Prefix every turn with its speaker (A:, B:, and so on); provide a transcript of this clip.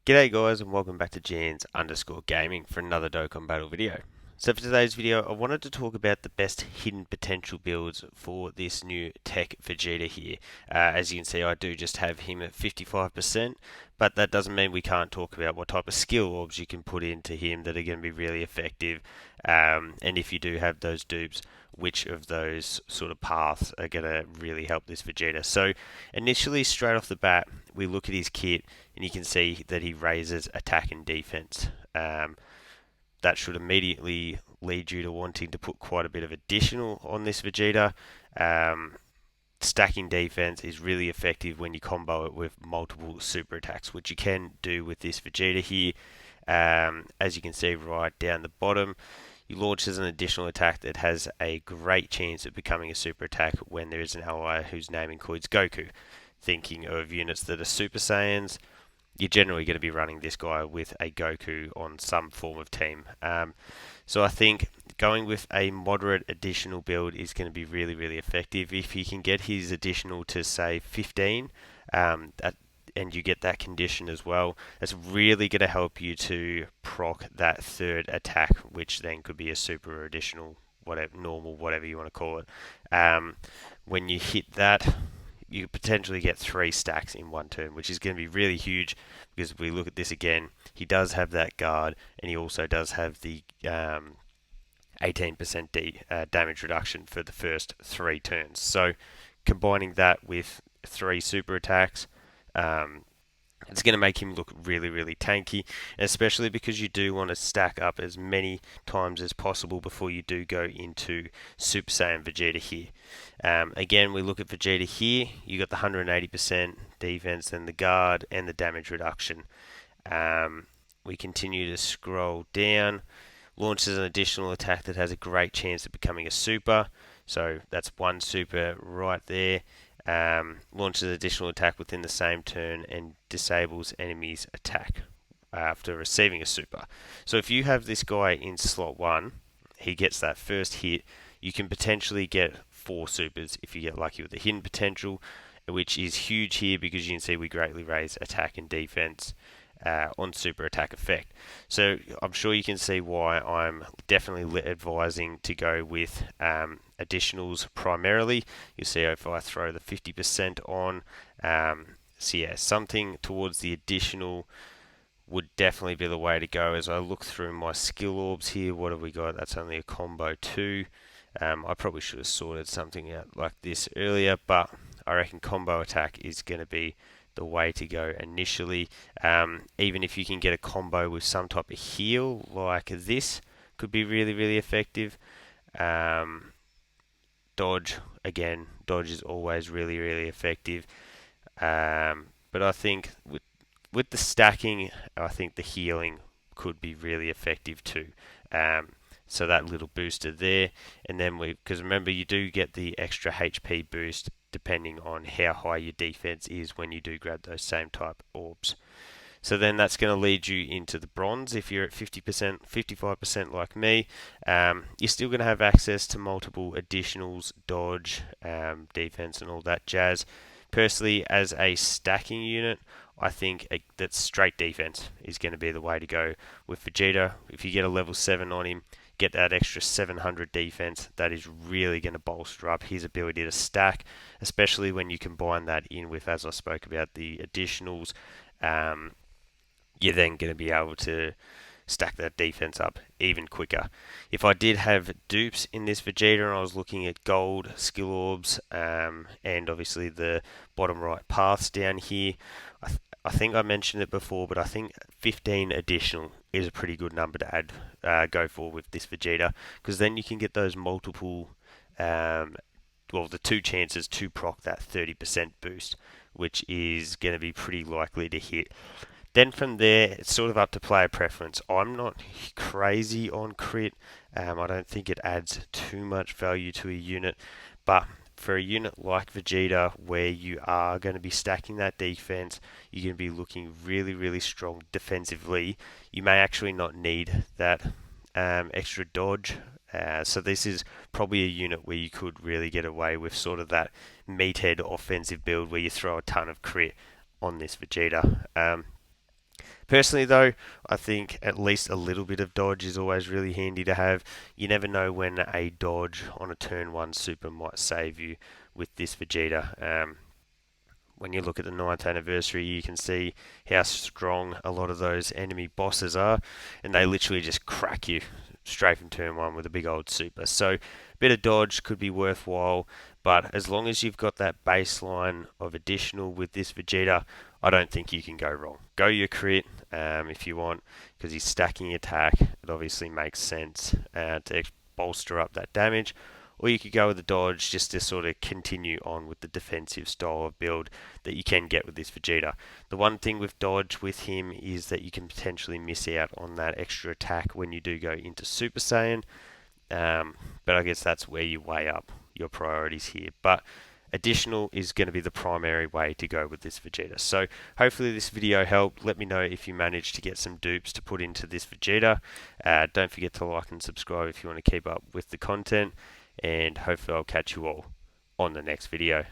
A: G'day guys and welcome back to Jans_gaming for another Dokkan battle video. So for today's video I wanted to talk about the best hidden potential builds for this new TEQ Vegeta here. As you can see I do just have him at 55%, but that doesn't mean we can't talk about what type of skill orbs you can put into him that are going to be really effective, and if you do have those dupes, which of those sort of paths are going to really help this Vegeta. So initially straight off the bat we look at his kit and you can see that he raises attack and defense. That should immediately lead you to wanting to put quite a bit of additional on this Vegeta. Stacking defense is really effective when you combo it with multiple super attacks, which you can do with this Vegeta here. As you can see right down the bottom, you launch as an additional attack that has a great chance of becoming a super attack when there is an ally whose name includes Goku. Thinking of units that are Super Saiyans, you're generally going to be running this guy with a Goku on some form of team. So I think going with a moderate additional build is going to be really effective. If you can get his additional to say 15, and you get that condition as well, that's really going to help you to proc that third attack, which then could be a super or additional, whatever, normal, whatever you want to call it. When you hit that, you potentially get 3 stacks in one turn, which is going to be really huge because if we look at this again, he does have that guard and he also does have the 18% damage reduction for the first 3 turns. So combining that with 3 super attacks, it's going to make him look really tanky, especially because you do want to stack up as many times as possible before you do go into Super Saiyan Vegeta here. Again, we look at Vegeta here, you got the 180% defense and the guard and the damage reduction. We continue to scroll down, launches an additional attack that has a great chance of becoming a super, so that's 1 super right there. Launches an additional attack within the same turn and disables enemies' attack after receiving a super. So if you have this guy in slot 1, he gets that first hit, you can potentially get 4 supers if you get lucky with the hidden potential, which is huge here because you can see we greatly raise attack and defense on super attack effect. So I'm sure you can see why I'm definitely advising to go with additionals primarily. You see if I throw the 50% on, so yeah, something towards the additional would definitely be the way to go. As I look through my skill orbs here, what have we got? That's only a combo 2. I probably should have sorted something out like this earlier, but I reckon combo attack is going to be the way to go initially. Even if you can get a combo with some type of heal like this, could be really effective. Dodge, again, dodge is always really effective. But I think with the stacking, I think the healing could be really effective too. So that little booster there, and then because remember you do get the extra HP boost depending on how high your defense is when you do grab those same type orbs. So then that's going to lead you into the bronze. If you're at 50%, 55% like me, you're still going to have access to multiple additionals, dodge, defense and all that jazz. Personally, as a stacking unit, I think that straight defense is going to be the way to go with Vegeta. If you get a level 7 on him, get that extra 700 defense, that is really going to bolster up his ability to stack, especially when you combine that in with, as I spoke about, the additionals. You're then going to be able to stack that defense up even quicker. If I did have dupes in this Vegeta and I was looking at gold skill orbs, and obviously the bottom right paths down here, I think I mentioned it before, but I think 15 additional is a pretty good number to go for with this Vegeta, because then you can get those multiple, the 2 chances to proc that 30% boost, which is going to be pretty likely to hit. Then from there, it's sort of up to player preference. I'm not crazy on crit. I don't think it adds too much value to a unit, but for a unit like Vegeta, where you are going to be stacking that defense, you're going to be looking really strong defensively. You may actually not need that extra dodge. So this is probably a unit where you could really get away with sort of that meathead offensive build where you throw a ton of crit on this Vegeta. Personally, though, I think at least a little bit of dodge is always really handy to have. You never know when a dodge on a turn 1 super might save you with this Vegeta. When you look at the 9th anniversary, you can see how strong a lot of those enemy bosses are, and they literally just crack you straight from turn 1 with a big old super. So, a bit of dodge could be worthwhile, but as long as you've got that baseline of additional with this Vegeta, I don't think you can go wrong. Go your crit if you want, because he's stacking attack. It obviously makes sense to bolster up that damage. Or you could go with the dodge just to sort of continue on with the defensive style of build that you can get with this Vegeta. The one thing with dodge with him is that you can potentially miss out on that extra attack when you do go into Super Saiyan. But I guess that's where you weigh up your priorities here. But additional is going to be the primary way to go with this Vegeta. So hopefully this video helped. Let me know if you managed to get some dupes to put into this Vegeta. Don't forget to like and subscribe if you want to keep up with the content. And hopefully I'll catch you all on the next video.